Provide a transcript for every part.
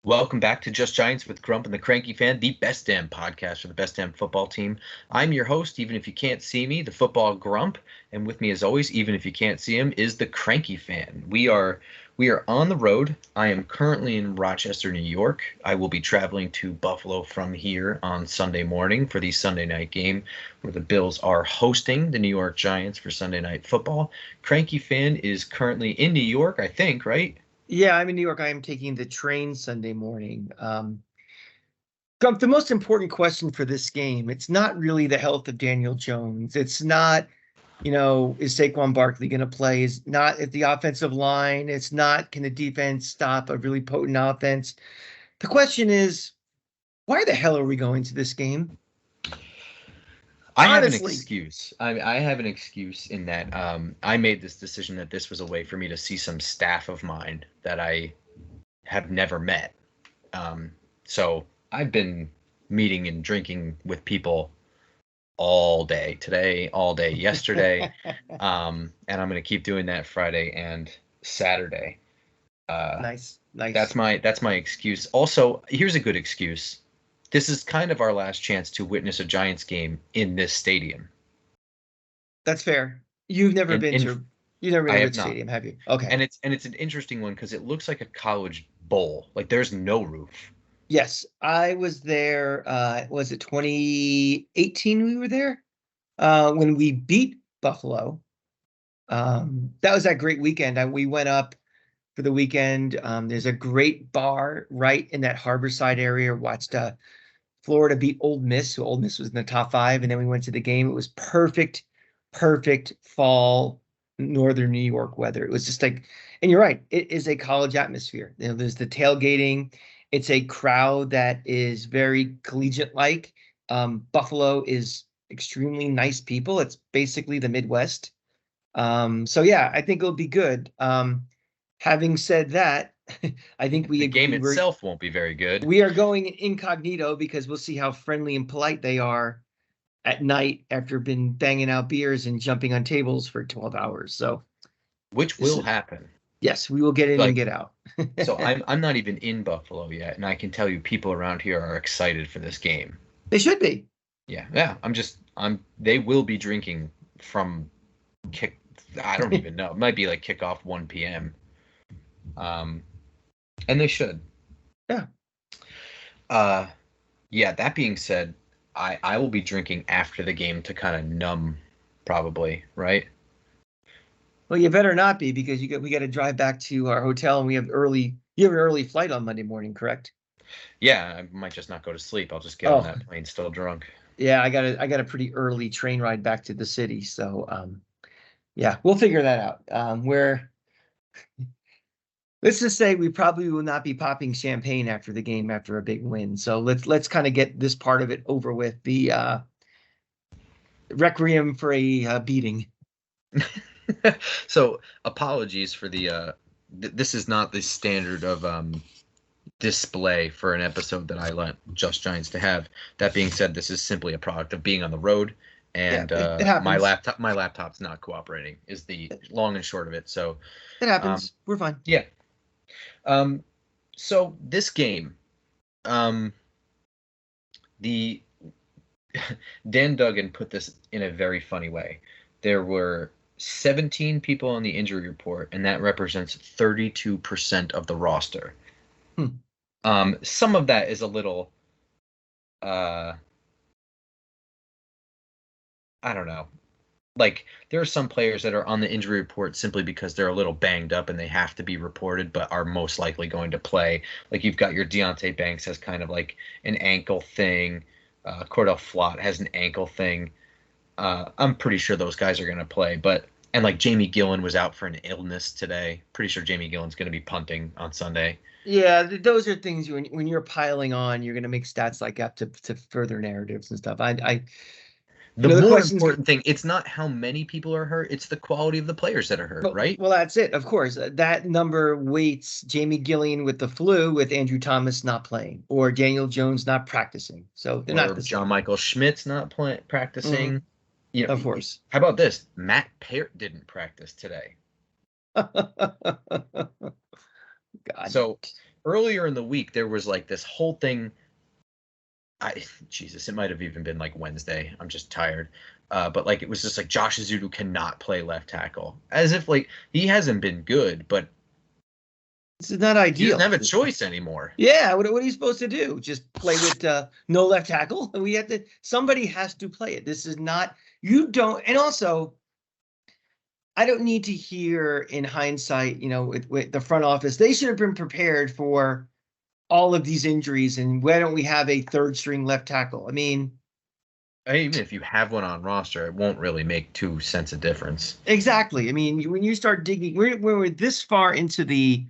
Welcome back to Just Giants with Grump and the Cranky Fan, the best damn podcast for the best damn football team. I'm your host, even if you can't see me, the football Grump, and with me as always, even if you can't see him, is the Cranky Fan. We are on the road. I am currently in Rochester, New York. I will be traveling to Buffalo from here on Sunday morning for the Sunday night game where the Bills are hosting the New York Giants for Sunday night football. Cranky Fan is currently in New York, I think, right? Yeah, I'm in New York. I am taking the train Sunday morning. Gump, the most important question for this game, it's not really the health of Daniel Jones. It's not, is Saquon Barkley going to play? It's not at the offensive line. It's not, can the defense stop a really potent offense? The question is, why the hell are we going to this game? I have an excuse. I have an excuse in that I made this decision that this was a way for me to see some staff of mine that I have never met. So I've been meeting and drinking with people all day today, all day yesterday, and I'm going to keep doing that Friday and Saturday. Nice. That's my excuse. Also, here's a good excuse. This is kind of our last chance to witness a Giants game in this stadium. That's fair. You've never been to the stadium, have you? Okay. And it's an interesting one because it looks like a college bowl. Like there's no roof. Yes, I was there. Was it 2018 we were there? When we beat Buffalo. That was that great weekend. We went up for the weekend. There's a great bar right in that Harborside area. Watched Florida beat Ole Miss. So Ole Miss was in the top 5, and then we went to the game. It was perfect fall northern New York weather. It was just like, and you're right, it is a college atmosphere. There's the tailgating. It's a crowd that is very collegiate-like. Buffalo is extremely nice people. It's basically the Midwest. So yeah, I think it'll be good. Having said that, I think the game itself won't be very good. We are going incognito because we'll see how friendly and polite they are at night after been banging out beers and jumping on tables for 12 hours. So, which will happen. Yes, we will get in and get out. So I'm not even in Buffalo yet, and I can tell you people around here are excited for this game. They should be. Yeah. They will be drinking from I don't even know. It might be like kickoff 1 p.m. And they should. Yeah. Yeah, that being said, I will be drinking after the game to kind of numb, probably, right? Well, you better not be because we got to drive back to our hotel, and you have an early flight on Monday morning, correct? Yeah, I might just not go to sleep. I'll just get on that plane still drunk. Yeah, I got a pretty early train ride back to the city, so yeah, we'll figure that out. Let's just say we probably will not be popping champagne after the game after a big win. So let's kind of get this part of it over with. The requiem for a beating. So apologies for the this is not the standard of display for an episode that I want Just Giants to have. That being said, this is simply a product of being on the road, and my laptop's not cooperating is the long and short of it. So it happens. We're fine. Yeah. So this game, the Dan Duggan put this in a very funny way. There were 17 people on the injury report, and that represents 32% of the roster. Some of that is a little, I don't know. Like, there are some players that are on the injury report simply because they're a little banged up and they have to be reported, but are most likely going to play. Like, you've got your Deontay Banks has kind of like an ankle thing. Cordell Flott has an ankle thing. I'm pretty sure those guys are going to play, and like Jamie Gillen was out for an illness today. Pretty sure Jamie Gillen's going to be punting on Sunday. Yeah, those are things when you're piling on, you're going to make stats like up to further narratives and stuff. The more important thing, it's not how many people are hurt, it's the quality of the players that are hurt, right? Well, that's it. Of course, that number weights Jamie Gillian with the flu, with Andrew Thomas not playing, or Daniel Jones not practicing. So they're not the same. John Michael Schmidt's not practicing. Mm-hmm. You know, of course. How about this? Matt Peart didn't practice today. God. So earlier in the week there was like this whole thing. Jesus, it might have even been like Wednesday. I'm just tired. But like it was just like Josh Azudu cannot play left tackle, as if like he hasn't been good, but this is not he ideal. doesn't have a choice anymore. Yeah, what are you supposed to do? Just play with no left tackle? We have to. Somebody has to play it. This is not. You don't. And also, I don't need to hear in hindsight. With the front office, they should have been prepared for all of these injuries. And why don't we have a third string left tackle? I mean, even if you have one on roster, it won't really make 2 cents a difference. Exactly. I mean, when you start digging, we're this far into the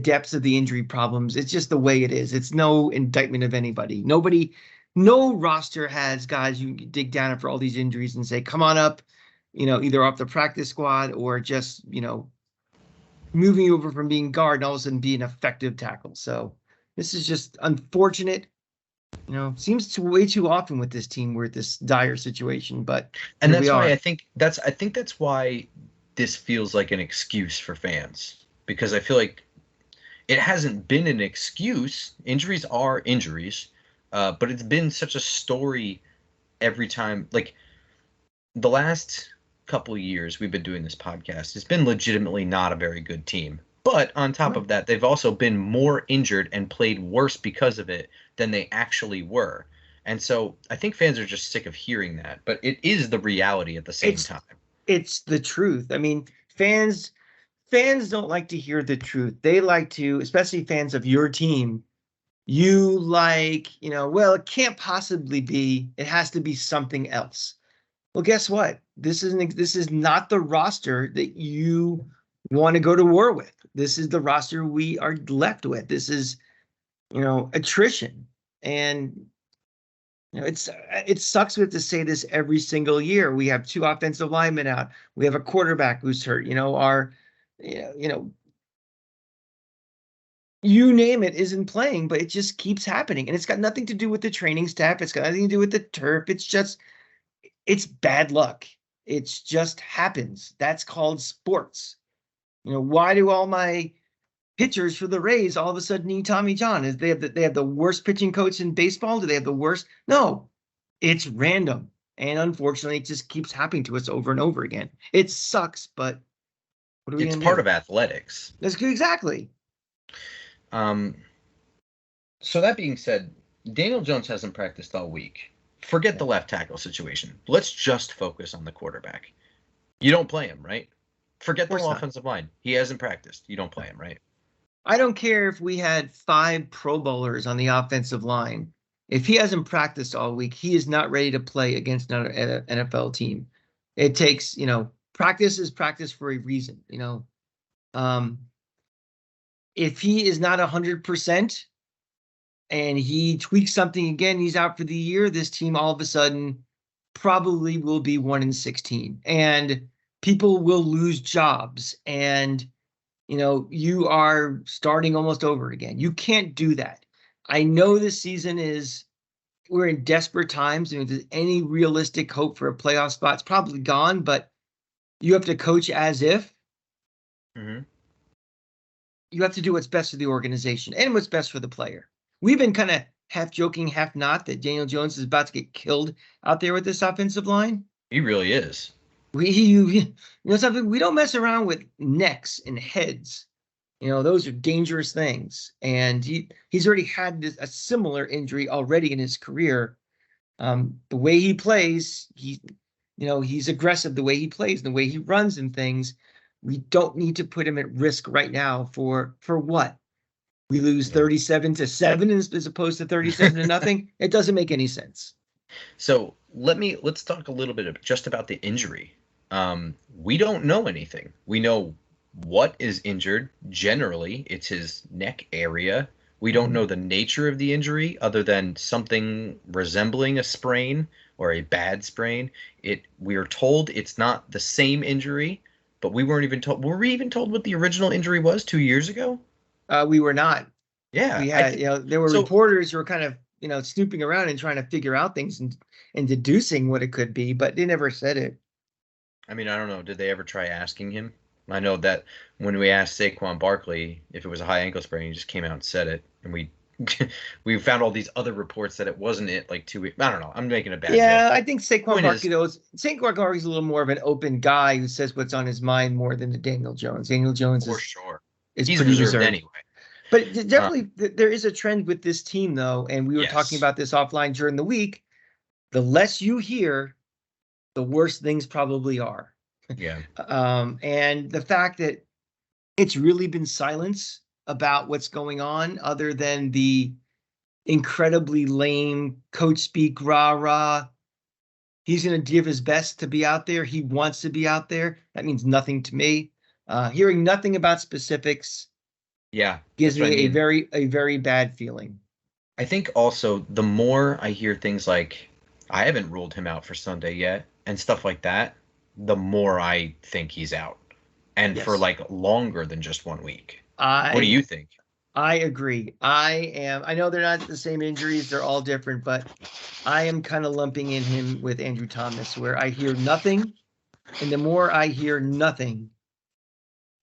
depths of the injury problems. It's just the way it is. It's no indictment of anybody. No roster has guys you can dig down after all these injuries and say, come on up, either off the practice squad or just, moving you over from being guard and all of a sudden be an effective tackle. So this is just unfortunate. Seems way too often with this team we're at this dire situation, but that's why I think that's why this feels like an excuse for fans, because I feel like it hasn't been an excuse. Injuries are injuries, but it's been such a story every time. Like the last couple of years we've been doing this podcast, it's been legitimately not a very good team. But on top of that, they've also been more injured and played worse because of it than they actually were. And so I think fans are just sick of hearing that. But it is the reality at the same time. It's the truth. I mean, fans don't like to hear the truth. They like to, especially fans of your team, you like, well, it can't possibly be. It has to be something else. Well, guess what? This is not the roster that you want to go to war with. This is the roster we are left with. This is, attrition. And it sucks we have to say this every single year. We have 2 offensive linemen out. We have a quarterback who's hurt. You name it isn't playing, but it just keeps happening. And it's got nothing to do with the training staff. It's got nothing to do with the turf. It's bad luck. It just happens. That's called sports. Why do all my pitchers for the Rays all of a sudden need Tommy John? Is they have the worst pitching coach in baseball? Do they have the worst? No, it's random. And unfortunately, it just keeps happening to us over and over again. It sucks, but what are we going to do? It's part of athletics. That's good. Exactly. So that being said, Daniel Jones hasn't practiced all week. Forget the left tackle situation. Let's just focus on the quarterback. You don't play him, right? Forget the offensive line. He hasn't practiced. You don't play him, right? I don't care if we had 5 Pro Bowlers on the offensive line. If he hasn't practiced all week, he is not ready to play against another NFL team. It takes, practice is practice for a reason, If he is not 100% and he tweaks something again, he's out for the year, this team all of a sudden probably will be 1-16. And people will lose jobs. And you are starting almost over again. You can't do that. I know this season we're in desperate times. And if there's any realistic hope for a playoff spot, it's probably gone, but you have to coach as if. Mm-hmm. You have to do what's best for the organization and what's best for the player. We've been kind of half joking, half not, that Daniel Jones is about to get killed out there with this offensive line. He really is. Something, we don't mess around with necks and heads. Those are dangerous things. And he's already had a similar injury already in his career. The way he plays, he's aggressive, the way he plays, the way he runs and things. We don't need to put him at risk right now for what? We lose 37-7 as opposed to 37-0. It doesn't make any sense. So let's talk a little bit just about the injury. We don't know anything. We know what is injured. Generally, it's his neck area. We don't know the nature of the injury other than something resembling a sprain or a bad sprain. We are told it's not the same injury, but we weren't even told. Were we even told what the original injury was 2 years ago? We were not. Yeah. We had, there were reporters who were kind of, snooping around and trying to figure out things and deducing what it could be, but they never said it. I mean, I don't know. Did they ever try asking him? I know that when we asked Saquon Barkley if it was a high ankle sprain, he just came out and said it, and we we found all these other reports that it wasn't it like 2 weeks. I don't know. I'm making a bad Yeah, joke. I think Saquon Point Barkley is, though Saquon Barkley's a little more of an open guy who says what's on his mind more than the Daniel Jones. Daniel Jones for sure, is he's pretty reserved reserved. anyway. But definitely there is a trend with this team though, and we were talking Yes. about this offline during the week. The less you hear, the worse things probably are. Yeah. And the fact that it's really been silence about what's going on, other than the incredibly lame coach speak, rah rah. He's going to give his best to be out there. He wants to be out there. That means nothing to me. Hearing nothing about specifics, Yeah, gives that's what I me mean. a very bad feeling. I think also the more I hear things like I haven't ruled him out for Sunday yet and stuff like that, the more I think he's out. And for Yes, like longer than just 1 week. What do I you think? I agree. I know they're not the same injuries, they're all different, but I am kind of lumping in him with Andrew Thomas, where I hear nothing, and the more I hear nothing,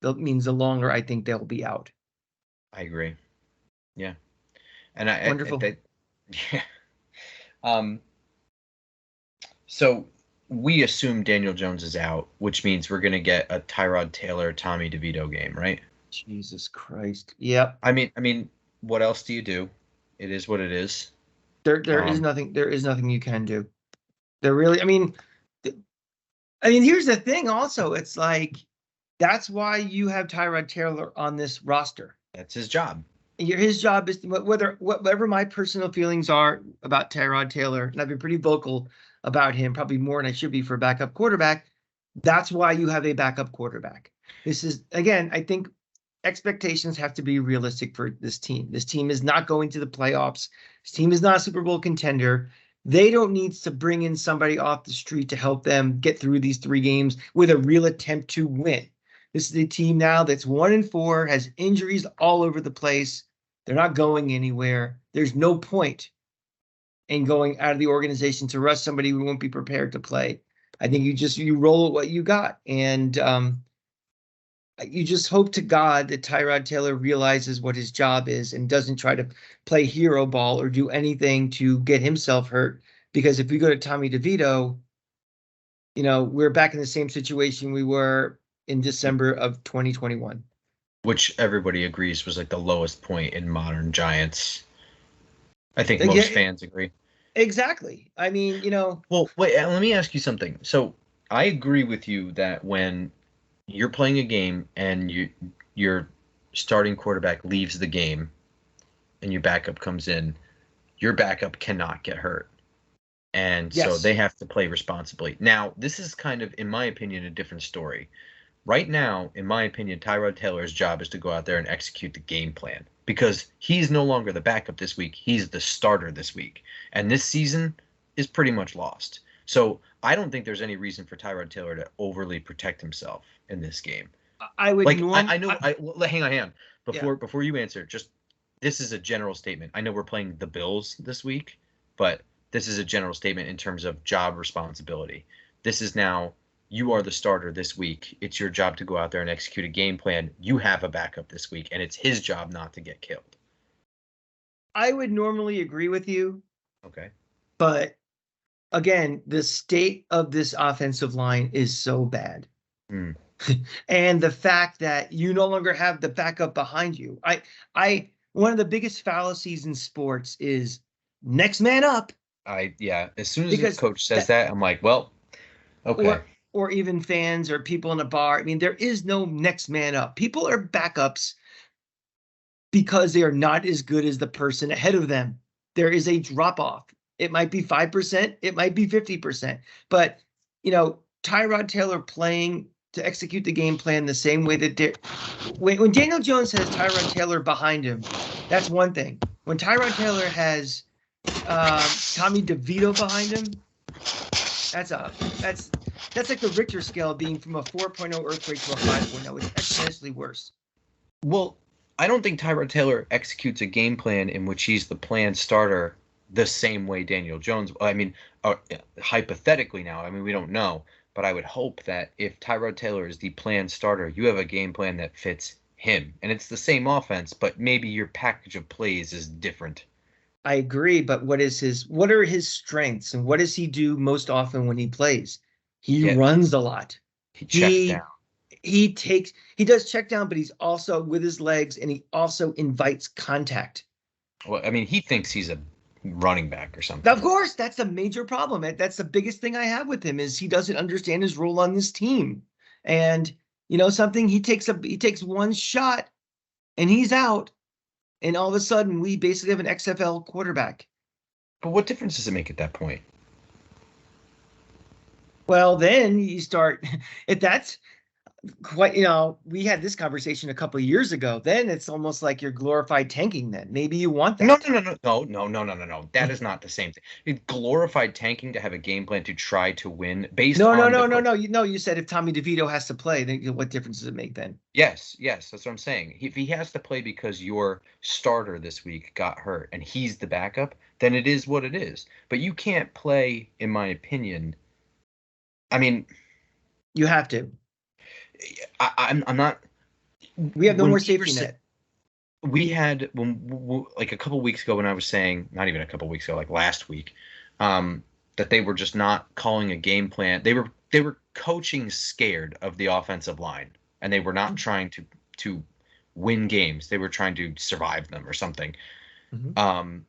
that means the longer I think they'll be out. I agree. Yeah. And I Wonderful. that yeah. Um so we assume Daniel Jones is out, which means we're gonna get a Tyrod Taylor, Tommy DeVito game, right? Jesus Christ. Yep. I mean, what else do you do? It is what it is. Um, There is nothing you can do. There really, here's the thing also. It's like that's why you have Tyrod Taylor on this roster. that's his job. His job is to, whatever my personal feelings are about Tyrod Taylor, and I've been pretty vocal about him, probably more than I should be for a backup quarterback. That's why you have a backup quarterback. This is again, I think expectations have to be realistic for this team. This team is not going to the playoffs. This team is not a Super Bowl contender. They don't need to bring in somebody off the street to help them get through these 3 games with a real attempt to win. This is a team now that's 1-4, has injuries all over the place. They're not going anywhere. There's no point in going out of the organization to rush somebody who won't be prepared to play. I think you roll with what you got, and you just hope to God that Tyrod Taylor realizes what his job is and doesn't try to play hero ball or do anything to get himself hurt. Because if we go to Tommy DeVito, we're back in the same situation we were in December of 2021. Which everybody agrees was like the lowest point in modern Giants. I think Yeah, most fans agree. exactly. Well, wait, let me ask you something. So I agree with you that when you're playing a game and your starting quarterback leaves the game and your backup comes in, your backup cannot get hurt. And so yes, they have to play responsibly. Now, this is kind of, in my opinion, a different story. Right now, in my opinion, Tyrod Taylor's job is to go out there and execute the game plan because he's no longer the backup this week. He's the starter this week. And this season is pretty much lost. So I don't think there's any reason for Tyrod Taylor to overly protect himself in this game. I would Like I know hang on. Yeah. Before you answer, just this is a general statement. I know we're playing the Bills this week, but this is a general statement in terms of job responsibility. This is now you are the starter this week. It's your job to go out there and execute a game plan. You have a backup this week, and it's his job not to get killed. I would normally agree with you, Okay. but again, the state of this offensive line is so bad. Mm. And the fact that you no longer have the backup behind you. One of the biggest fallacies in sports is next man up. Yeah. As soon as the Because coach says that, I'm like, well, okay. Or even fans or people in a bar. There is no next man up. People are backups because they are not as good as the person ahead of them. There is a drop off. It might be 5%, it might be 50%. But, Tyrod Taylor playing to execute the game plan the same way that when Daniel Jones has Tyrod Taylor behind him, that's one thing. When Tyrod Taylor has Tommy DeVito behind him, that's like the Richter scale being from a 4.0 earthquake to a 5.0. It's exponentially worse. Well, I don't think Tyrod Taylor executes a game plan in which he's the planned starter the same way Daniel Jones. Hypothetically now, we don't know, But I would hope that if Tyrod Taylor is the planned starter, you have a game plan that fits him. And it's the same offense, but maybe your package of plays is different. I agree, but what are his strengths and what does he do most often when he plays? He Yet runs a lot. he checks down. He he does check down, but he's also with his legs and he also invites contact. Well, I mean, he thinks he's a running back or something. Of course, that's a major problem. That's the biggest thing I have with him is he doesn't understand his role on this team. And something he takes one shot and he's out. And all of a sudden we basically have an XFL quarterback. But what difference does it make at that point? Well, then you start if that's quite, we had this conversation a couple of years ago. Then it's almost like you're glorified tanking. Then maybe you want that. No. That is not the same thing. It's glorified tanking to have a game plan to try to win based No, on no. You said if Tommy DeVito has to play, then what difference does it make then? Yes, that's what I'm saying. If he has to play because your starter this week got hurt and he's the backup, then it is what it is. But you can't play, in my opinion. I mean, you have to. I'm not. We have no more safety net. We had like a couple weeks ago when I was saying, not even a couple weeks ago, like last week, that they were just not calling a game plan. They were coaching scared of the offensive line, and they were not trying to win games. They were trying to survive them or something. Mm-hmm.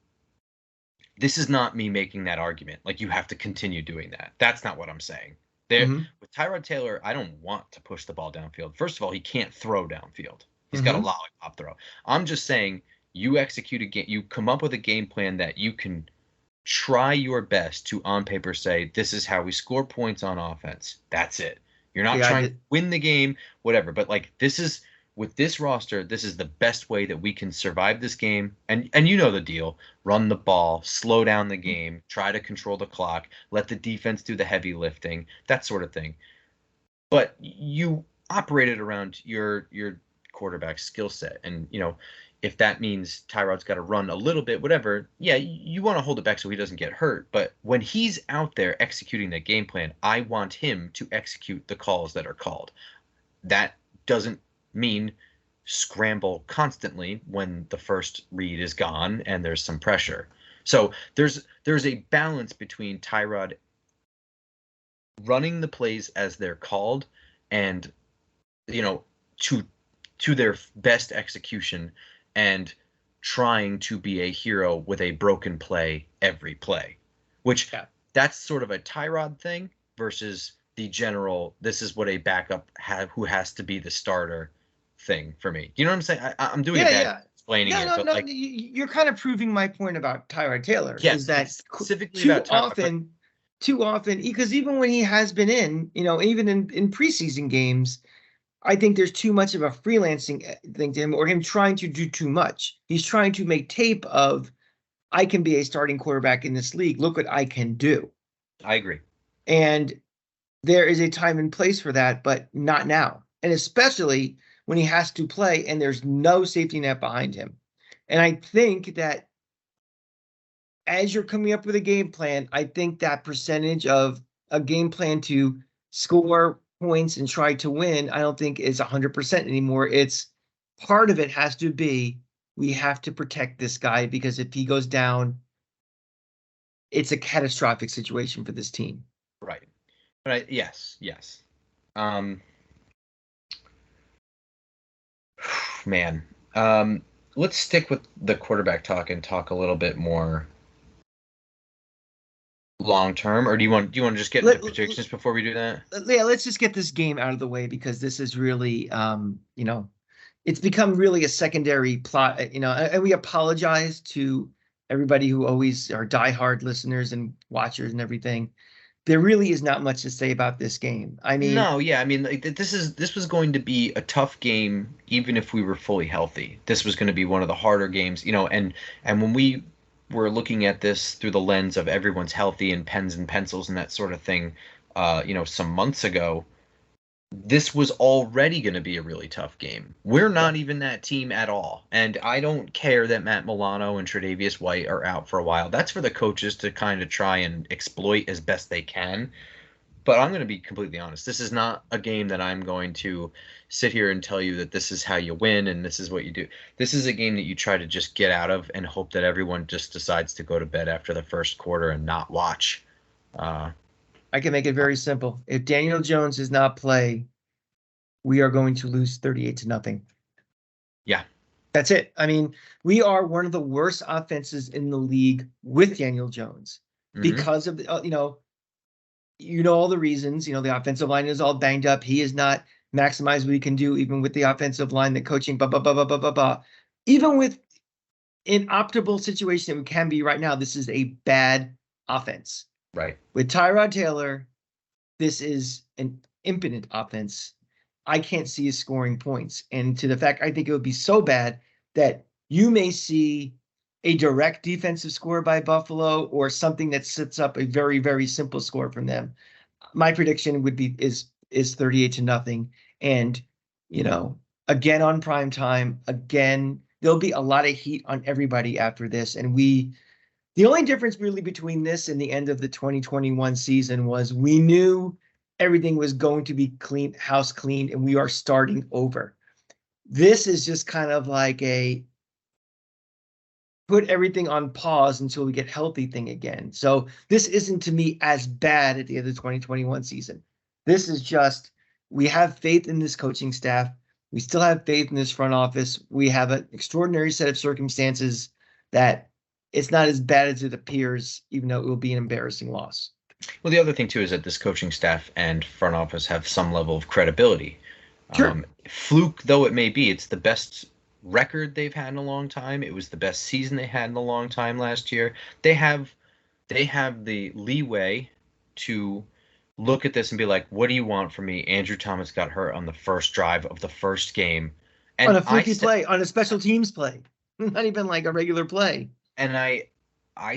This is not me making that argument. Like, you have to continue doing that. That's not what I'm saying. With Tyrod Taylor, I don't want to push the ball downfield. First of all, he can't throw downfield. He's got a lollipop throw. I'm just saying you execute a game. You come up with a game plan that you can try your best to, on paper, say, this is how we score points on offense. That's it. You're not trying to win the game, whatever. But, like, this is, with this roster, this is the best way that we can survive this game. And you know the deal. Run the ball, slow down the game, try to control the clock, let the defense do the heavy lifting, that sort of thing. But you operated around your quarterback skill set. And, if that means Tyrod's got to run a little bit, whatever, yeah, you want to hold it back so he doesn't get hurt. But when he's out there executing that game plan, I want him to execute the calls that are called. That doesn't mean scramble constantly when the first read is gone and there's some pressure. So there's a balance between Tyrod running the plays as they're called and, to their best execution, and trying to be a hero with a broken play every play, which that's sort of a Tyrod thing versus the general, this is what a backup who has to be the starter thing for me. You know what I'm saying? I'm doing a bad explaining it. But you're kind of proving my point about Tyrod Taylor. Yes, is that specifically too often, because even when he has been in, even in preseason games, I think there's too much of a freelancing thing to him, or him trying to do too much. He's trying to make tape of, I can be a starting quarterback in this league. Look what I can do. I agree. And there is a time and place for that, but not now. And especially when he has to play and there's no safety net behind him. And I think that as you're coming up with a game plan, I think that percentage of a game plan to score points and try to win, I don't think is 100% anymore. It's part of it has to be, we have to protect this guy, because if he goes down, it's a catastrophic situation for this team. Right. But yes. Man, let's stick with the quarterback talk and talk a little bit more long term, or do you want to just get into predictions before we do that? Yeah, let's just get this game out of the way, because this is really, it's become really a secondary plot, and we apologize to everybody who always are diehard listeners and watchers and everything. There really is not much to say about this game. I mean, this was going to be a tough game, even if we were fully healthy. This was going to be one of the harder games, and when we were looking at this through the lens of everyone's healthy and pens and pencils and that sort of thing, some months ago, this was already going to be a really tough game. We're not even that team at all. And I don't care that Matt Milano and Tre'Davious White are out for a while. That's for the coaches to kind of try and exploit as best they can. But I'm going to be completely honest. This is not a game that I'm going to sit here and tell you that this is how you win and this is what you do. This is a game that you try to just get out of and hope that everyone just decides to go to bed after the first quarter and not watch. I can make it very simple. If Daniel Jones does not play, we are going to lose 38-0. Yeah. That's it. I mean, we are one of the worst offenses in the league with Daniel Jones because of the, all the reasons. The offensive line is all banged up. He is not maximized what he can do, even with the offensive line, the coaching, blah, blah, blah, blah, blah, blah, blah. Even with an optimal situation that we can be right now, this is a bad offense. Right. With Tyrod Taylor, this is an impotent offense. I can't see us scoring points. And to the fact, I think it would be so bad that you may see a direct defensive score by Buffalo or something that sets up a very, very simple score from them. My prediction would be is 38-0. And, again on prime time, again, there'll be a lot of heat on everybody after this. And the only difference really between this and the end of the 2021 season was we knew everything was going to be clean, house cleaned, and we are starting over. This is just kind of like a put everything on pause until we get healthy thing again. So this isn't to me as bad at the end of the 2021 season. This is just, we have faith in this coaching staff. We still have faith in this front office. We have an extraordinary set of circumstances that it's not as bad as it appears, even though it will be an embarrassing loss. Well, the other thing, too, is that this coaching staff and front office have some level of credibility. Sure. Fluke though it may be, it's the best record they've had in a long time. It was the best season they had in a long time last year. They have the leeway to look at this and be like, what do you want from me? Andrew Thomas got hurt on the first drive of the first game. And on a fluky play, on a special teams play. Not even like a regular play. And I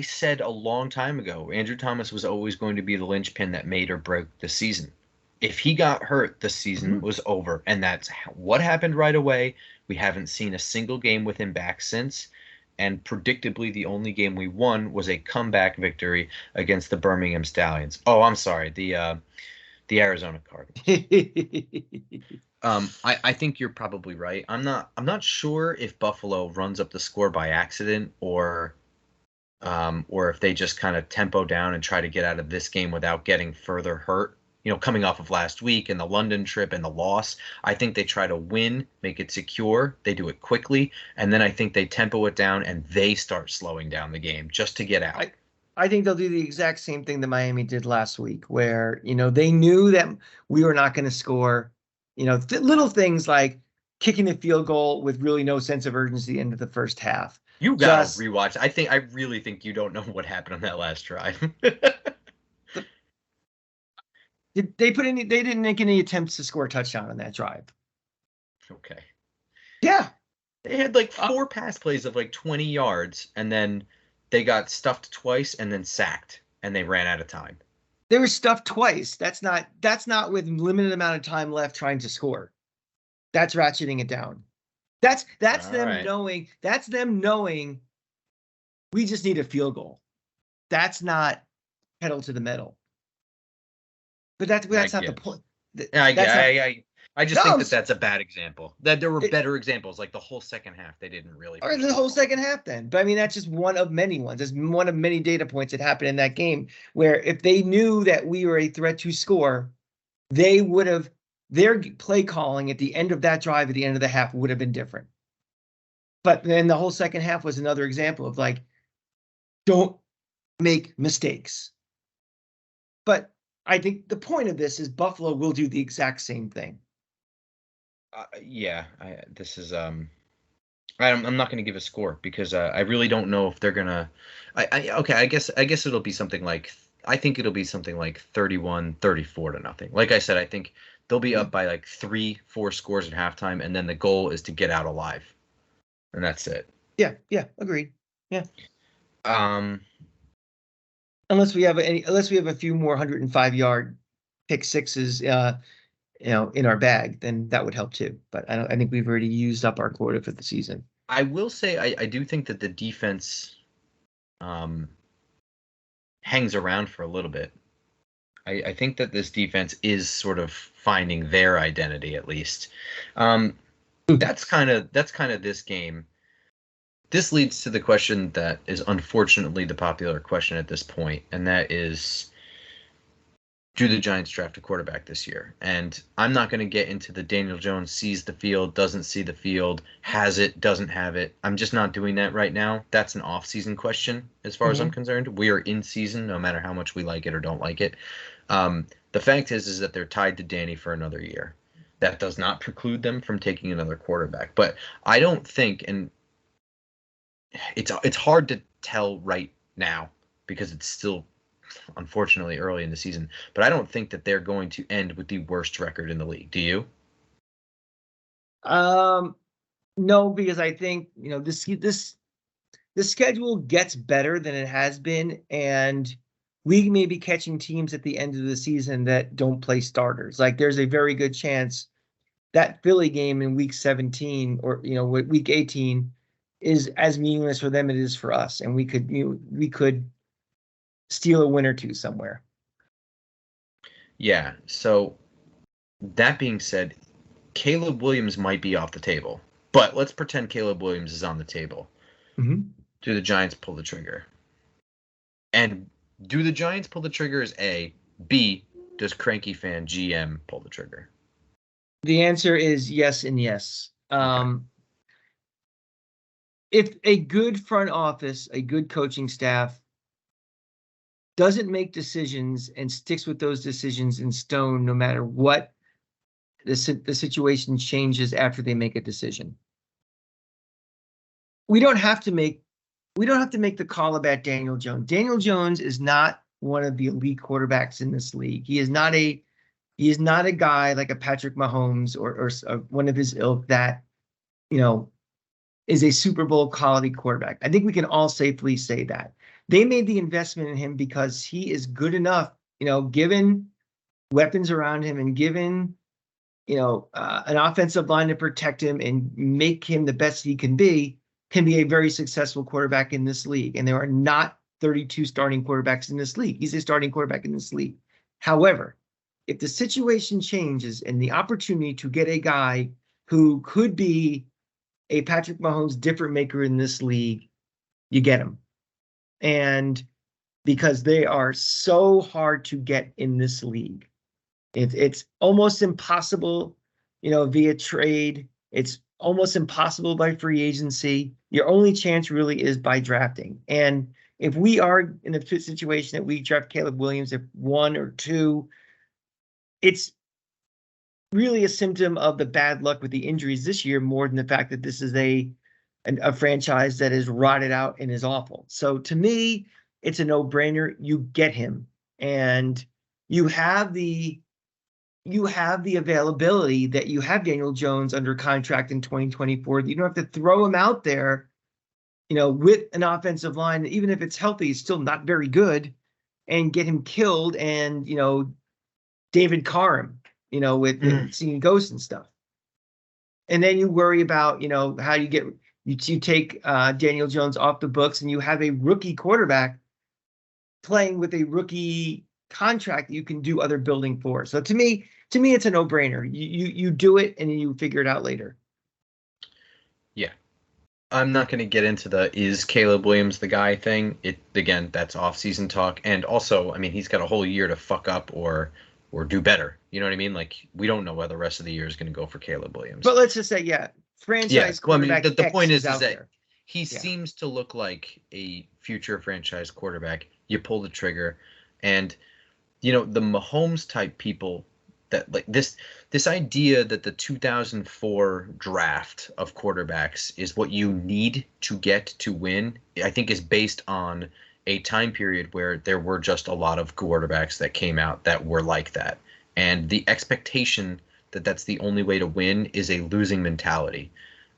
said a long time ago, Andrew Thomas was always going to be the linchpin that made or broke the season. If he got hurt, the season was over. And that's what happened right away. We haven't seen a single game with him back since. And predictably, the only game we won was a comeback victory against the Birmingham Stallions. Oh, I'm sorry, the Arizona Cardinals. I think you're probably right. I'm not sure if Buffalo runs up the score by accident or if they just kind of tempo down and try to get out of this game without getting further hurt. Coming off of last week and the London trip and the loss, I think they try to win, make it secure. They do it quickly, and then I think they tempo it down and they start slowing down the game just to get out. I think they'll do the exact same thing that Miami did last week, where they knew that we were not going to score. Little things like kicking the field goal with really no sense of urgency at the end of the first half. You gotta rewatch. I really think you don't know what happened on that last drive. They didn't make any attempts to score a touchdown on that drive. Okay. Yeah. They had like 4 pass plays of like 20 yards, and then they got stuffed twice and then sacked, and they ran out of time. They were stuffed twice. That's not with limited amount of time left trying to score. That's ratcheting it down. That's them knowing. That's them knowing we just need a field goal. That's not pedal to the metal. But that's not the point. I just think that's a bad example. That there were better examples, like the whole second half. They didn't really. Or the whole second half, then. But I mean, that's just one of many ones. It's one of many data points that happened in that game where if they knew that we were a threat to score, they would have their play calling at the end of that drive, at the end of the half, would have been different. But then the whole second half was another example of like, don't make mistakes. But I think the point of this is Buffalo will do the exact same thing. I'm not going to give a score because I really don't know if they're gonna. I guess it'll be something like 31-34-0. Like I said, I think they'll be up by like 3-4 scores at halftime, and then the goal is to get out alive, and that's it. Yeah, agreed. Yeah. Unless we have a few more 105-yard pick sixes, in our bag, then that would help too. But I think we've already used up our quota for the season. I will say I do think that the defense hangs around for a little bit. I think that this defense is sort of finding their identity at least. That's kind of this game. This leads to the question that is unfortunately the popular question at this point, and that is, do the Giants draft a quarterback this year? And I'm not going to get into the Daniel Jones sees the field, doesn't see the field, has it, doesn't have it. I'm just not doing that right now. That's an off-season question as far as I'm concerned. We are in season no matter how much we like it or don't like it. The fact is that they're tied to Danny for another year. That does not preclude them from taking another quarterback. But I don't think, and it's hard to tell right now because it's still unfortunately early in the season, but I don't think that they're going to end with the worst record in the league. Do you? No, because I think, the schedule gets better than it has been, and we may be catching teams at the end of the season that don't play starters. Like there's a very good chance that Philly game in week 17 or week 18 is as meaningless for them as it is for us, and we could steal a win or two somewhere. Yeah. So that being said, Caleb Williams might be off the table, but let's pretend Caleb Williams is on the table. Mm-hmm. Do the Giants pull the trigger? And do the Giants pull the trigger is A. B, does Cranky Fan GM pull the trigger? The answer is yes and yes. Okay. If a good front office, a good coaching staff doesn't make decisions and sticks with those decisions in stone, no matter what the situation changes after they make a decision, we don't have to make the call about Daniel Jones. Daniel Jones is not one of the elite quarterbacks in this league. He is not a guy like a Patrick Mahomes or one of his ilk that, is a Super Bowl quality quarterback. I think we can all safely say that. They made the investment in him because he is good enough, given weapons around him and given, an offensive line to protect him and make him the best he can be a very successful quarterback in this league. And there are not 32 starting quarterbacks in this league. He's a starting quarterback in this league. However, if the situation changes and the opportunity to get a guy who could be a Patrick Mahomes difference maker in this league, you get him. And because they are so hard to get in this league, it's almost impossible, via trade. It's almost impossible by free agency. Your only chance really is by drafting. And if we are in a situation that we draft Caleb Williams at 1 or 2, it's really a symptom of the bad luck with the injuries this year more than the fact that this is a franchise that is rotted out and is awful. So to me, it's a no-brainer. You get him, and you have the availability that you have Daniel Jones under contract in 2024. You don't have to throw him out there, with an offensive line, even if it's healthy, it's still not very good, and get him killed and, David Carr him, with seeing ghosts and stuff. And then you worry about, how you take Daniel Jones off the books and you have a rookie quarterback playing with a rookie contract that you can do other building for. So to me, it's a no-brainer. You do it and you figure it out later. Yeah. I'm not going to get into the is Caleb Williams the guy thing. Again, that's off-season talk. And also, I mean, he's got a whole year to fuck up or do better. You know what I mean? Like, we don't know where the rest of the year is going to go for Caleb Williams. But let's just say, franchise quarterback. Well, I mean, the point is that there. He seems to look like a future franchise quarterback. You pull the trigger, and the Mahomes type people that like this idea that the 2004 draft of quarterbacks is what you need to get to win, I think is based on a time period where there were just a lot of quarterbacks that came out that were like that. And the expectation that that's the only way to win is a losing mentality.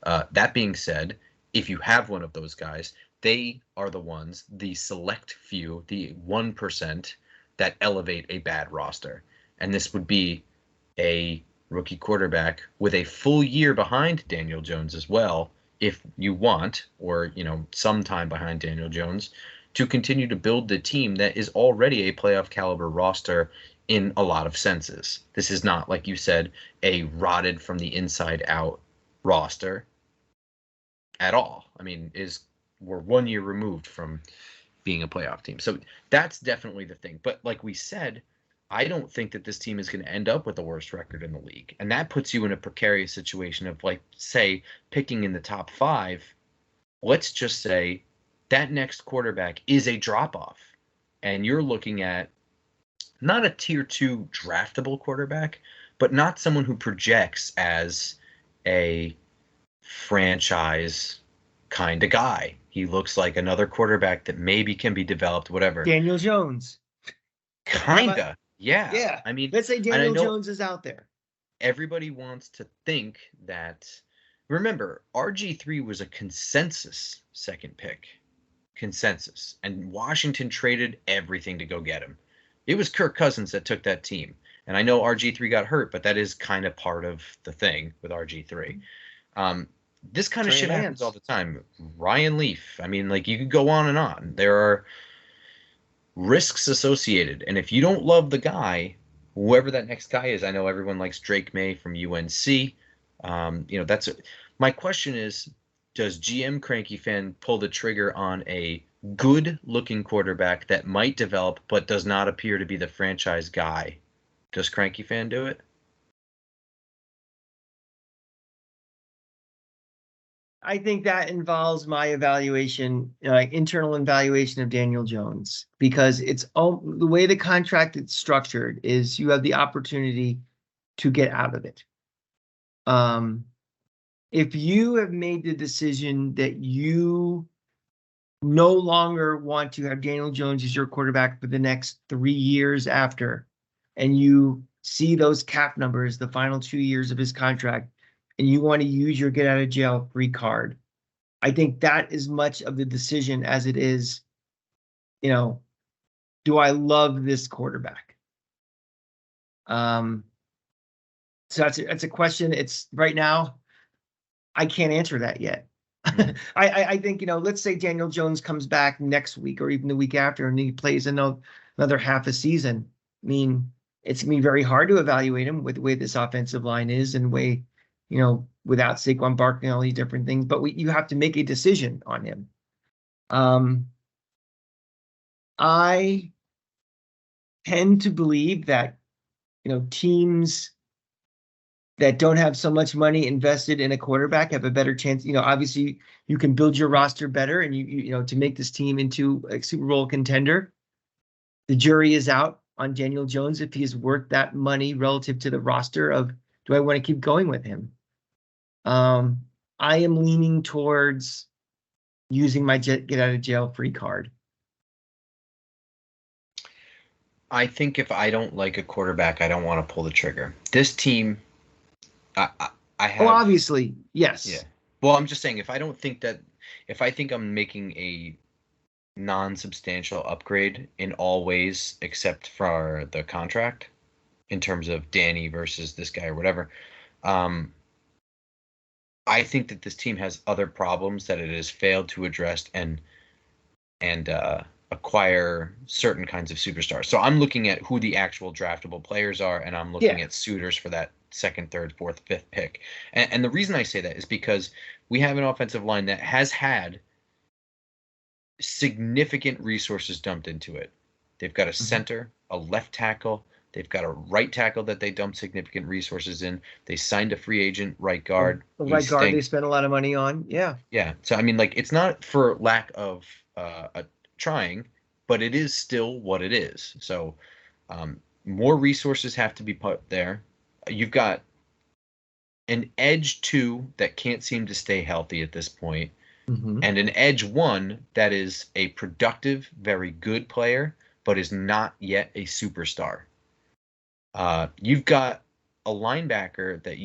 That being said, if you have one of those guys, they are the ones, the select few, the 1% that elevate a bad roster. And this would be a rookie quarterback with a full year behind Daniel Jones as well, if you want, or, some time behind Daniel Jones, to continue to build the team that is already a playoff caliber roster in a lot of senses. This is not, like you said, a rotted from the inside out roster at all. I mean, we're 1 year removed from being a playoff team. So that's definitely the thing. But like we said, I don't think that this team is going to end up with the worst record in the league. And that puts you in a precarious situation of, like, say, picking in the top 5. Let's just say that next quarterback is a drop off. And you're looking at not a tier 2 draftable quarterback, but not someone who projects as a franchise kind of guy. He looks like another quarterback that maybe can be developed, whatever. Daniel Jones. Kinda. Yeah. Yeah. I mean, let's say Daniel Jones is out there. Everybody wants to think that. Remember, RG3 was a consensus second pick. Consensus. And Washington traded everything to go get him. It was Kirk Cousins that took that team. And I know RG3 got hurt, but that is kind of part of the thing with RG3. This kind of shit happens all the time. Ryan Leaf. I mean, like, you could go on and on. There are risks associated. And if you don't love the guy, whoever that next guy is, I know everyone likes Drake May from UNC. My question is, does GM Cranky Fan pull the trigger on a good-looking quarterback that might develop but does not appear to be the franchise guy? Does Cranky Fan do it? I think that involves my evaluation, internal evaluation of Daniel Jones, because it's the way the contract is structured is you have the opportunity to get out of it. If you have made the decision that you no longer want to have Daniel Jones as your quarterback for the next 3 years after, and you see those cap numbers, the final 2 years of his contract, and you want to use your get out of jail free card, I think that is much of the decision as it is, do I love this quarterback? So that's a question. It's right now, I can't answer that yet. Mm-hmm. I think, let's say Daniel Jones comes back next week or even the week after and he plays another half a season. I mean, it's going to be very hard to evaluate him with the way this offensive line is and the way, without Saquon Barkley and all these different things, but you have to make a decision on him. I tend to believe that, teams that don't have so much money invested in a quarterback have a better chance. Obviously you can build your roster better and you to make this team into a Super Bowl contender. The jury is out on Daniel Jones if he is worth that money relative to the roster of, do I want to keep going with him? I am leaning towards using my get out of jail free card. I think if I don't like a quarterback, I don't want to pull the trigger. This team, I have. Well, obviously, yes. Yeah. Well, I'm just saying, if I think I'm making a non-substantial upgrade in all ways except for the contract, in terms of Danny versus this guy or whatever, I think that this team has other problems that it has failed to address and acquire certain kinds of superstars. So I'm looking at who the actual draftable players are, and I'm looking at suitors for that second, third, fourth, fifth pick. And the reason I say that is because we have an offensive line that has had significant resources dumped into it. They've got a center, a left tackle. They've got a right tackle that they dumped significant resources in. They signed a free agent right guard. The right guard they spent a lot of money on. Yeah. Yeah. So, I mean, like, it's not for lack of trying, but it is still what it is. So more resources have to be put there. You've got an edge 2 that can't seem to stay healthy at this point, and an edge 1 that is a productive, very good player, but is not yet a superstar. You've got a linebacker that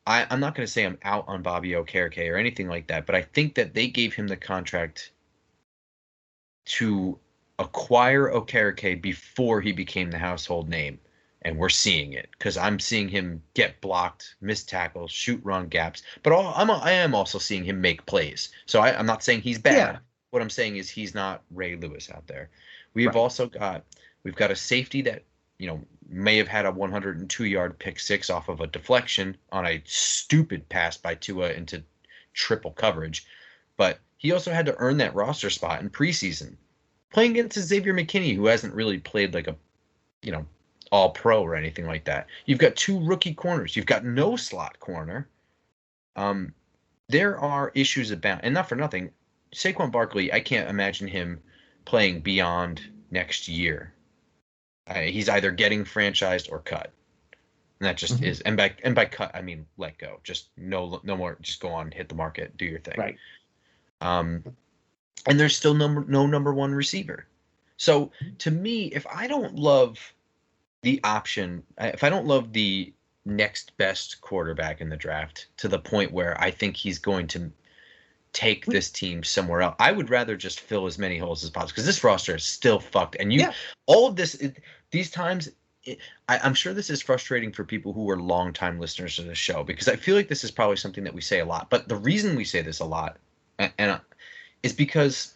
I'm not going to say I'm out on Bobby Okereke or anything like that, but I think that they gave him the contract to acquire Okereke before he became the household name. And we're seeing it because I'm seeing him get blocked, miss tackles, shoot wrong gaps. But I am also seeing him make plays. So I'm not saying he's bad. what I'm saying is he's not Ray Lewis out there. We've Right. also got a safety that, may have had a 102-yard pick six off of a deflection on a stupid pass by Tua into triple coverage, but he also had to earn that roster spot in preseason, playing against Xavier McKinney, who hasn't really played like a, all pro or anything like that. You've got two rookie corners. You've got no slot corner. There are issues about, and not for nothing, Saquon Barkley, I can't imagine him playing beyond next year. He's either getting franchised or cut. And that just is, and by cut I mean let go. Just no more. Just go on, hit the market, do your thing. Right. And there's still no number one receiver. So to me, if I don't love the option, if I don't love the next best quarterback in the draft to the point where I think he's going to take this team somewhere else, I would rather just fill as many holes as possible, because this roster is still fucked. And all of this, these times, I'm sure this is frustrating for people who are longtime listeners to the show, because I feel like this is probably something that we say a lot. But the reason we say this a lot is because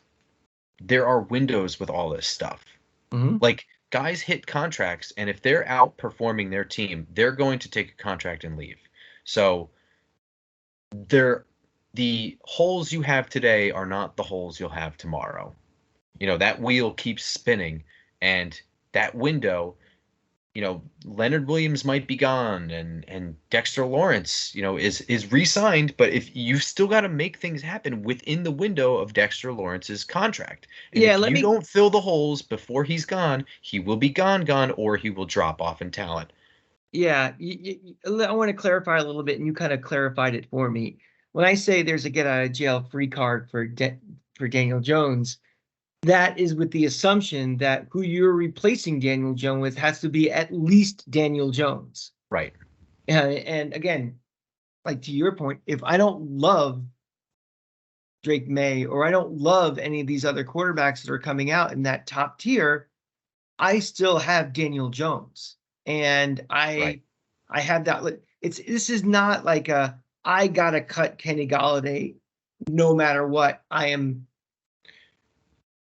there are windows with all this stuff. Like, guys hit contracts, and if they're outperforming their team, they're going to take a contract and leave. So the holes you have today are not the holes you'll have tomorrow. That wheel keeps spinning, and that window, Leonard Williams might be gone, and Dexter Lawrence, is re-signed, but if you've still got to make things happen within the window of Dexter Lawrence's contract. And if you don't fill the holes before he's gone, he will be gone, or he will drop off in talent. Yeah, I want to clarify a little bit, and you kind of clarified it for me. When I say there's a get out of jail free card for Daniel Jones, that is with the assumption that who you're replacing Daniel Jones with has to be at least Daniel Jones. Right. And again, like to your point, if I don't love Drake May, or I don't love any of these other quarterbacks that are coming out in that top tier, I still have Daniel Jones. And I have that. This is not like I gotta cut Kenny Golladay no matter what. I'm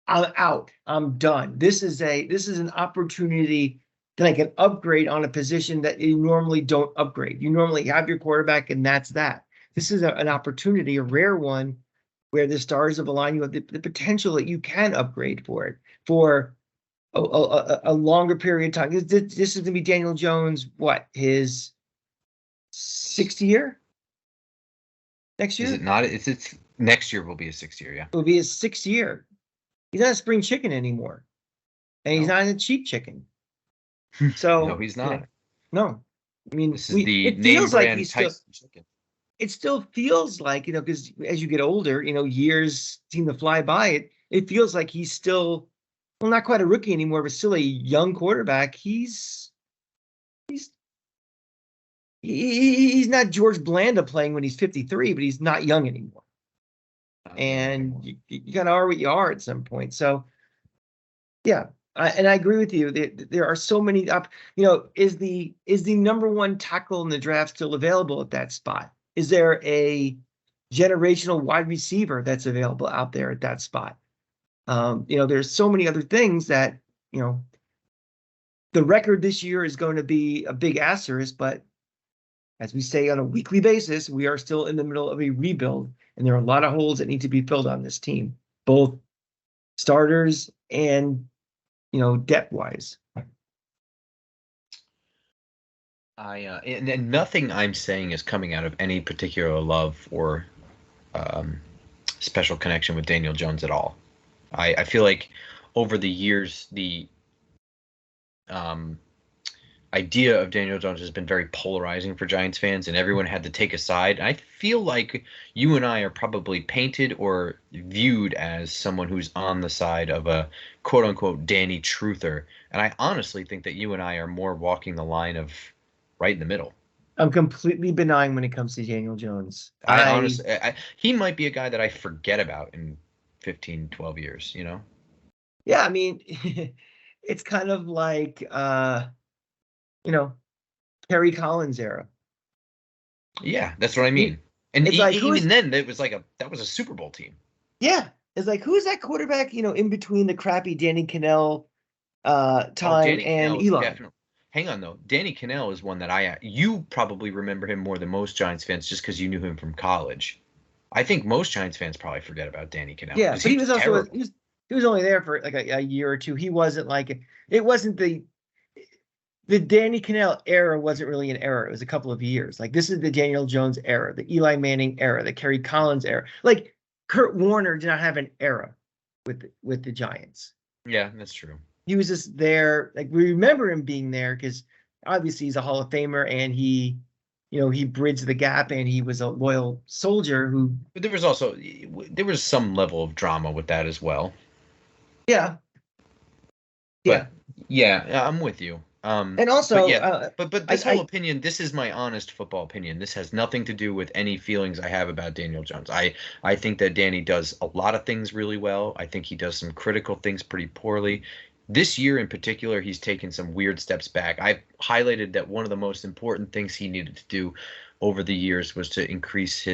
out. I'm done. This is an opportunity that I can upgrade on a position that you normally don't upgrade. You normally have your quarterback, and that's that. This is an opportunity, a rare one, where the stars have aligned. You have the potential that you can upgrade for it for a longer period of time. This is going to be Daniel Jones, his 6th year? Next year? Is it not? It's next year will be his 6th year, yeah. It will be his 6th year. He's not a spring chicken anymore. And he's not a cheap chicken. So no, he's not. No. I mean, this is the it feels like he's still chicken. It still feels like, because as you get older, years seem to fly by. It feels like he's still, well, not quite a rookie anymore, but still a young quarterback. He's not George Blanda playing when he's 53, but he's not young anymore. And you kind of are what you are at some point. So, yeah, and I agree with you. There are so many is the number one tackle in the draft still available at that spot? Is there a generational wide receiver that's available out there at that spot? There's so many other things that, the record this year is going to be a big asterisk, but as we say on a weekly basis, we are still in the middle of a rebuild, and there are a lot of holes that need to be filled on this team, both starters and, depth-wise. And nothing I'm saying is coming out of any particular love or special connection with Daniel Jones at all. I feel like over the years, the idea of Daniel Jones has been very polarizing for Giants fans, and everyone had to take a side. I feel like you and I are probably painted or viewed as someone who's on the side of a quote-unquote Danny truther, and I honestly think that you and I are more walking the line of right in the middle. I'm completely benign when it comes to Daniel Jones. I honestly, he might be a guy that I forget about in 15, 12 years, Yeah, I mean, it's kind of like, Kerry Collins era. Yeah, that's what I mean. And it's like, even then, that was a Super Bowl team. Yeah, It's like, who's that quarterback, in between the crappy Danny Cannell Oh, time Danny and Cannell is Eli? definitely. Hang on though. Danny Cannell is one that you probably remember him more than most Giants fans just because you knew him from college. I think most Giants fans probably forget about Danny Cannell Yeah, because but he he was was also terrible. he was only there for like a year or two. He wasn't like it wasn't the Danny Cannell era wasn't really an era. It was a couple of years. Like this is the Daniel Jones era, the Eli Manning era, the Kerry Collins era. Like Kurt Warner did not have an era with the Giants. Yeah, that's true. He was just there. Like we remember him being there because obviously he's a Hall of Famer and he bridged the gap and he was a loyal soldier who. But there was some level of drama with that as well. Yeah. But Yeah. yeah, I'm with you. And But also, yeah, but this whole I opinion, this is my honest football opinion. This has nothing to do with any feelings I have about Daniel Jones. I think that Danny does a lot of things really well. I think he does some critical things pretty poorly. This year in particular, he's taken some weird steps back. I've highlighted that one of the most important things he needed to do over the years was to increase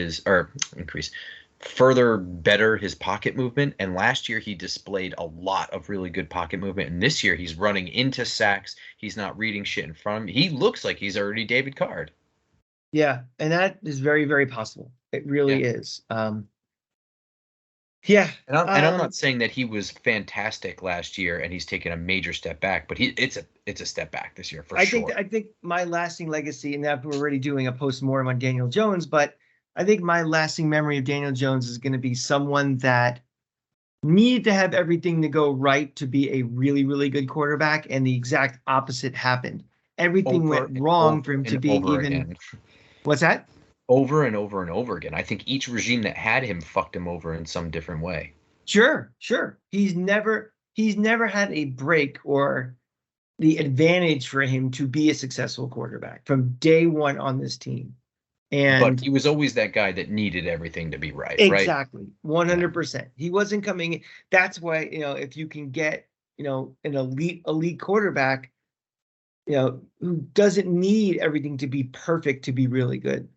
further better his pocket movement. And last year he displayed a lot of really good pocket movement. And this year he's running into sacks. He's not reading shit in front of him. He looks like he's already David Card. Yeah, and that is very, very possible. It Yeah. really is. Yeah. And I'm not saying that he was fantastic last year and he's taken a major step back, but it's a step back this year for sure. I think my lasting legacy, and that we're already doing a post-mortem on Daniel Jones, but I think my lasting memory of Daniel Jones is going to be someone that needed to have everything to go right to be a really, really good quarterback, and the exact opposite happened. Everything Over went and wrong for over him to and be over even. again. What's that? Over and over and over again. I think each regime that had him fucked him over in some different way. Sure, sure. He's never had a break or the advantage for him to be a successful quarterback from day one on this team. But And he was always that guy that needed everything to be right? exactly, Yeah. 100%. He wasn't coming in. That's why, if you can get, an elite quarterback, who doesn't need everything to be perfect to be really good.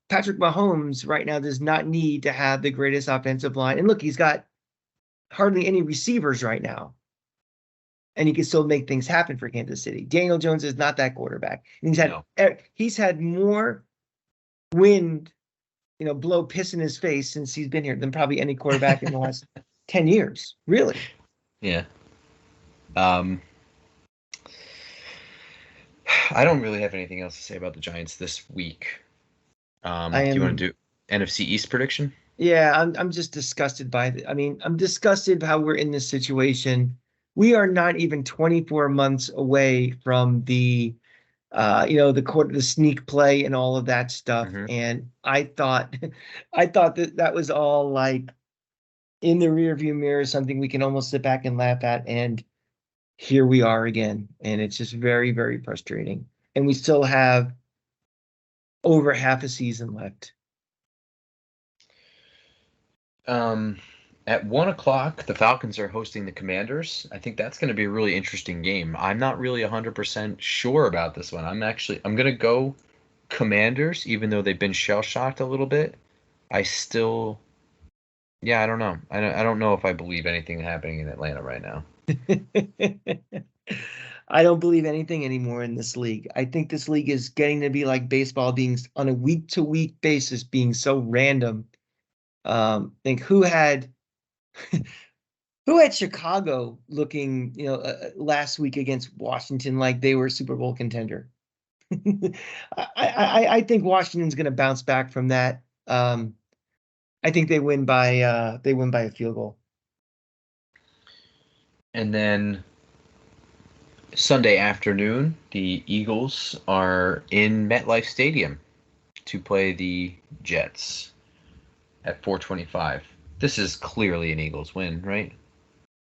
Patrick Mahomes right now does not need to have the greatest offensive line. And look, he's got hardly any receivers right now. And he can still make things happen for Kansas City. Daniel Jones is not that quarterback. And No. he's had more wind, blow piss in his face since he's been here than probably any quarterback in the last 10 years. Really. Yeah. Um, I don't really have anything else to say about the Giants this week. I Do you want am to do NFC East prediction? Yeah, I'm just disgusted by it. I mean, I'm disgusted how we're in this situation. We are not even 24 months away from the sneak play and all of that stuff. Hmm. And I thought, I thought that was all like in the rearview mirror, something we can almost sit back and laugh at. And here we are again. And it's just very, very frustrating. And we still have over half a season left. At 1 o'clock, the Falcons are hosting the Commanders. I think that's going to be a really interesting game. I'm not really 100% sure about this one. I'm going to go Commanders, even though they've been shell shocked a little bit. I still, yeah, I don't know. I don't know if I believe anything happening in Atlanta right now. I don't believe anything anymore in this league. I think this league is getting to be like baseball, being on a week to week basis, being so random. Think who had Chicago looking, last week against Washington like they were a Super Bowl contender. I think Washington's going to bounce back from that. I think they win by a field goal. And then Sunday afternoon, the Eagles are in MetLife Stadium to play the Jets at 4:25. This is clearly an Eagles win, right?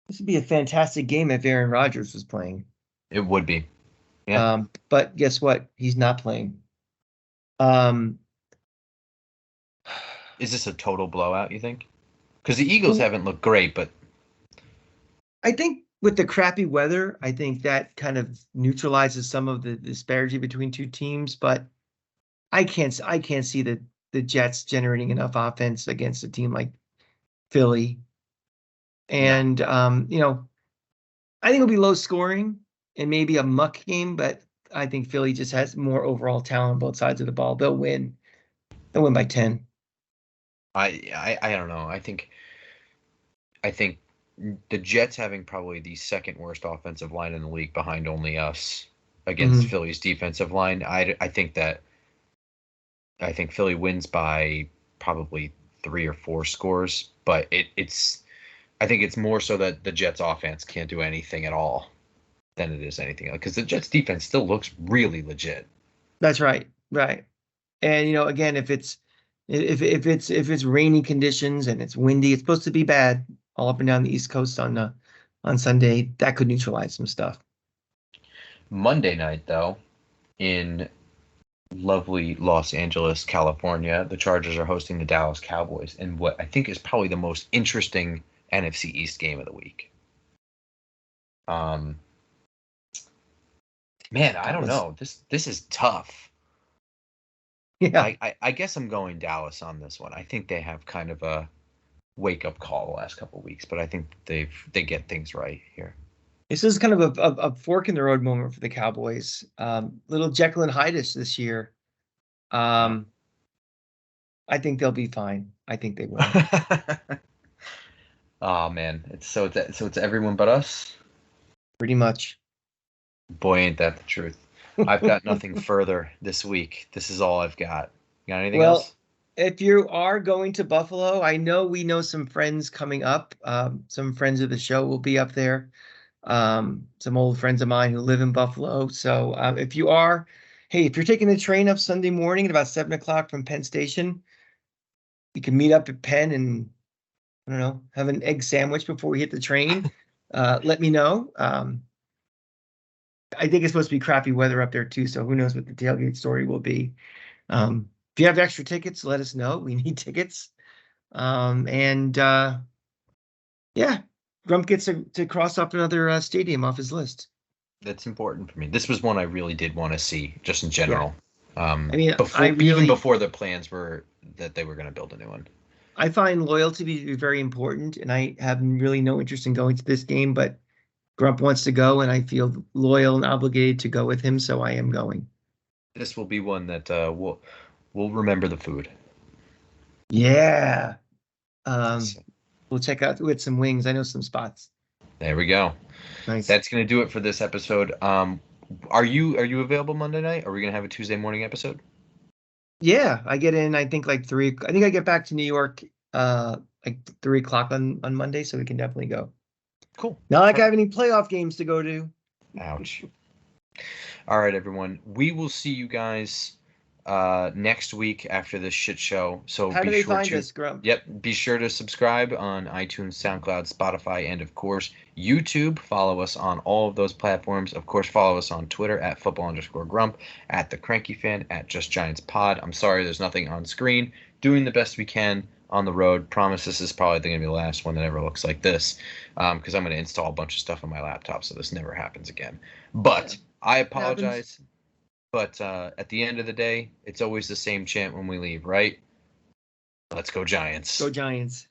This would be a fantastic game if Aaron Rodgers was playing. It would be. Yeah. But guess what? He's not playing. Um, Is this a total blowout, you think? Because the Eagles haven't looked great, but I think with the crappy weather, I think that kind of neutralizes some of the disparity between two teams. But I can't see the Jets generating enough offense against a team like Philly. And I think it'll be low scoring and maybe a muck game, but I think Philly just has more overall talent on both sides of the ball. They'll win. They'll win by 10. I don't know. I think the Jets having probably the second worst offensive line in the league behind only us against Mhm. Philly's defensive line. I think Philly wins by probably 3 or 4 scores, but it's I think it's more so that the Jets offense can't do anything at all than it is anything else, because the Jets defense still looks really legit. That's right. Right. And again, if it's rainy conditions and it's windy, it's supposed to be bad all up and down the East Coast on Sunday. That could neutralize some stuff. Monday night, though, in lovely Los Angeles, California, the Chargers are hosting the Dallas Cowboys in what I think is probably the most interesting NFC East game of the week. Man, I don't know. This is tough. Yeah. I guess I'm going Dallas on this one. I think they have kind of a wake up call the last couple of weeks, but I think they get things right here. This is kind of a fork in the road moment for the Cowboys. Little Jekyll and Hyde-ish this year. I think they'll be fine. I think they will. Oh man, it's everyone but us. Pretty much. Boy, ain't that the truth. I've got nothing further this week. This is all I've got. You got anything else? If you are going to Buffalo, I know we know some friends coming up. Some friends of the show will be up there. Some old friends of mine who live in Buffalo. So if you're taking the train up Sunday morning at about 7 o'clock from Penn Station, you can meet up at Penn and, I don't know, have an egg sandwich before we hit the train. Let me know. I think it's supposed to be crappy weather up there too, so who knows what the tailgate story will be. If you have extra tickets, let us know. We need tickets. Yeah, Grump gets to cross off another stadium off his list. That's important for me. This was one I really did want to see, just in general. I mean, Even before the plans were that they were going to build a new one. I find loyalty to be very important, and I have really no interest in going to this game, but Grump wants to go, and I feel loyal and obligated to go with him, so I am going. This will be one that we'll remember the food. Yeah. We'll check out with some wings. I know some spots. There we go. Nice. That's going to do it for this episode. Are you available Monday night? Are we going to have a Tuesday morning episode? Yeah, I get in, I think like 3. I think I get back to New York like 3 o'clock on Monday, so we can definitely go. Cool. Not like I have any playoff games to go to. Ouch. All right, everyone. We will see you guys next week after this shit show. So how do they find us, Grump? Yep. Be sure to subscribe on iTunes, SoundCloud, Spotify, and of course YouTube. Follow us on all of those platforms. Of course, follow us on Twitter at @football_grump, at the Cranky Fan, at Just Giants Pod. I'm sorry there's nothing on screen. Doing the best we can on the road. Promise this is probably going to be the last one that ever looks like this, because I'm going to install a bunch of stuff on my laptop so this never happens again. But I apologize. But at the end of the day, it's always the same chant when we leave, right? Let's go Giants. Go Giants.